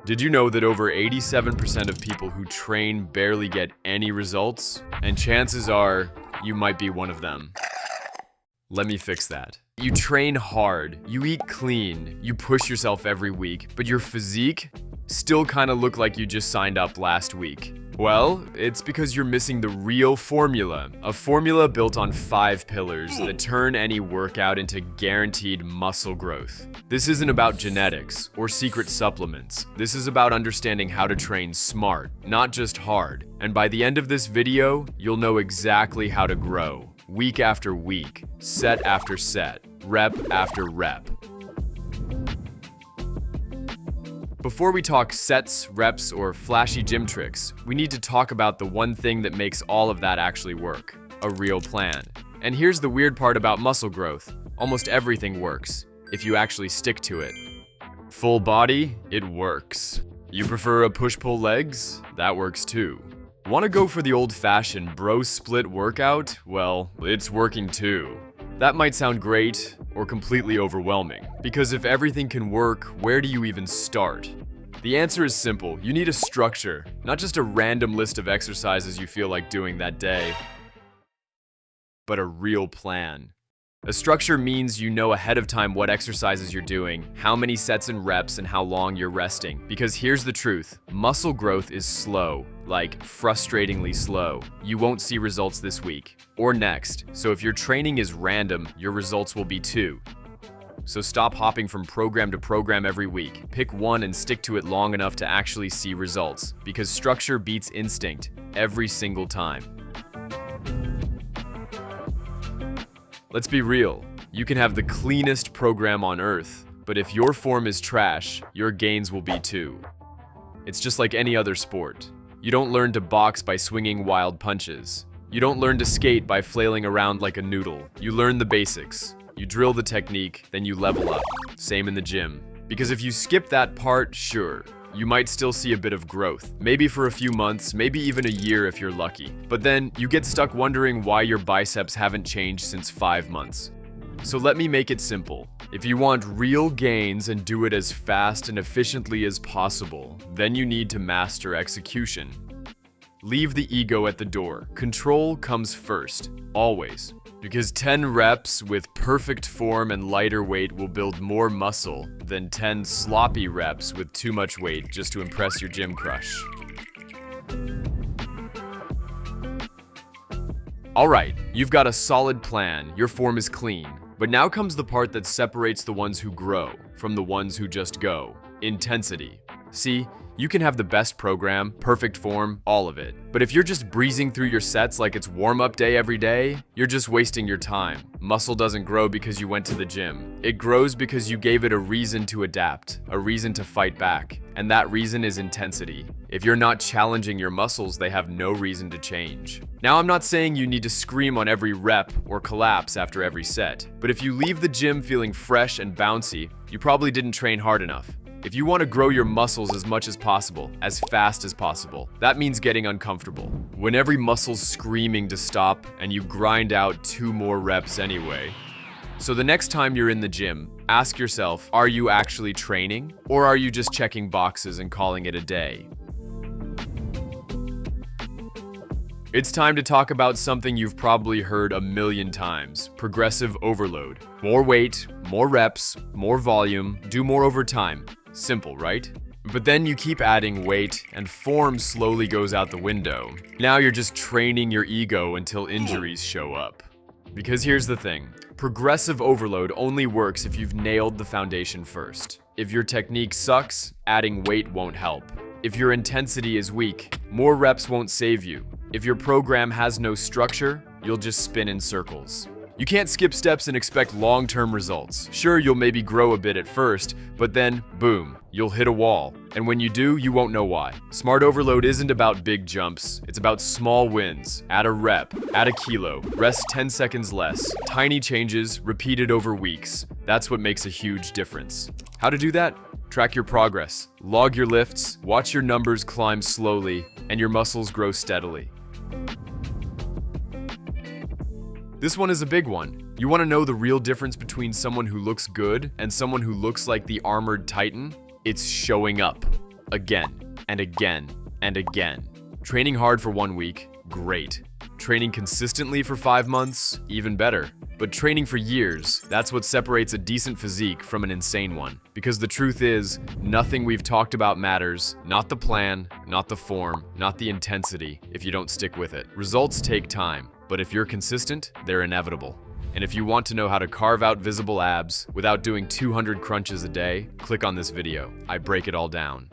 Did you know that over 87% of people who train barely get any results? And chances are, you might be one of them. Let me fix that. You train hard, you eat clean, you push yourself every week, but your physique still kind of look like you just signed up last week. Well, it's because you're missing the real formula, a formula built on 5 pillars that turn any workout into guaranteed muscle growth. This isn't about genetics or secret supplements. This is about understanding how to train smart, not just hard. And by the end of this video, you'll know exactly how to grow, week after week, set after set, rep after rep. Before we talk sets, reps, or flashy gym tricks, we need to talk about the one thing that makes all of that actually work: a real plan. And here's the weird part about muscle growth: almost everything works, if you actually stick to it. Full body? It works. You prefer a push-pull legs? That works too. Want to go for the old-fashioned bro split workout? Well, it's working too. That might sound great or completely overwhelming, because if everything can work, where do you even start? The answer is simple. You need a structure, not just a random list of exercises you feel like doing that day, but a real plan. A structure means you know ahead of time what exercises you're doing, how many sets and reps, and how long you're resting. Because here's the truth: muscle growth is slow, like frustratingly slow. You won't see results this week or next. So if your training is random, your results will be too. So stop hopping from program to program every week. Pick one and stick to it long enough to actually see results, because structure beats instinct every single time. Let's be real. You can have the cleanest program on earth, but if your form is trash, your gains will be too. It's just like any other sport. You don't learn to box by swinging wild punches. You don't learn to skate by flailing around like a noodle. You learn the basics. You drill the technique, then you level up. Same in the gym. Because if you skip that part, sure, you might still see a bit of growth. Maybe for a few months, maybe even a year if you're lucky. But then you get stuck wondering why your biceps haven't changed since 5 months. So let me make it simple. If you want real gains and do it as fast and efficiently as possible, then you need to master execution. Leave the ego at the door. Control comes first, always. Because 10 reps with perfect form and lighter weight will build more muscle than 10 sloppy reps with too much weight just to impress your gym crush. Alright, you've got a solid plan, your form is clean. But now comes the part that separates the ones who grow from the ones who just go: intensity. See, you can have the best program, perfect form, all of it. But if you're just breezing through your sets like it's warm-up day every day, you're just wasting your time. Muscle doesn't grow because you went to the gym. It grows because you gave it a reason to adapt, a reason to fight back. And that reason is intensity. If you're not challenging your muscles, they have no reason to change. Now, I'm not saying you need to scream on every rep or collapse after every set. But if you leave the gym feeling fresh and bouncy, you probably didn't train hard enough. If you want to grow your muscles as much as possible, as fast as possible, that means getting uncomfortable. When every muscle's screaming to stop and you grind out 2 more reps anyway. So the next time you're in the gym, ask yourself, are you actually training? Or are you just checking boxes and calling it a day? It's time to talk about something you've probably heard a million times: progressive overload. More weight, more reps, more volume, do more over time. Simple, right? But then you keep adding weight and form slowly goes out the window. Now you're just training your ego until injuries show up. Because here's the thing: progressive overload only works if you've nailed the foundation first. If your technique sucks, adding weight won't help. If your intensity is weak, more reps won't save you. If your program has no structure, you'll just spin in circles. You can't skip steps and expect long-term results. Sure, you'll maybe grow a bit at first, but then, boom, you'll hit a wall. And when you do, you won't know why. Smart overload isn't about big jumps. It's about small wins. Add a rep, add a kilo, rest 10 seconds less. Tiny changes, repeated over weeks. That's what makes a huge difference. How to do that? Track your progress. Log your lifts, watch your numbers climb slowly, and your muscles grow steadily. This one is a big one. You want to know the real difference between someone who looks good and someone who looks like the armored titan? It's showing up. Again, and again, and again. Training hard for 1 week, great. Training consistently for 5 months, even better. But training for years, that's what separates a decent physique from an insane one. Because the truth is, nothing we've talked about matters, not the plan, not the form, not the intensity, if you don't stick with it. Results take time, but if you're consistent, they're inevitable. And if you want to know how to carve out visible abs without doing 200 crunches a day, click on this video. I break it all down.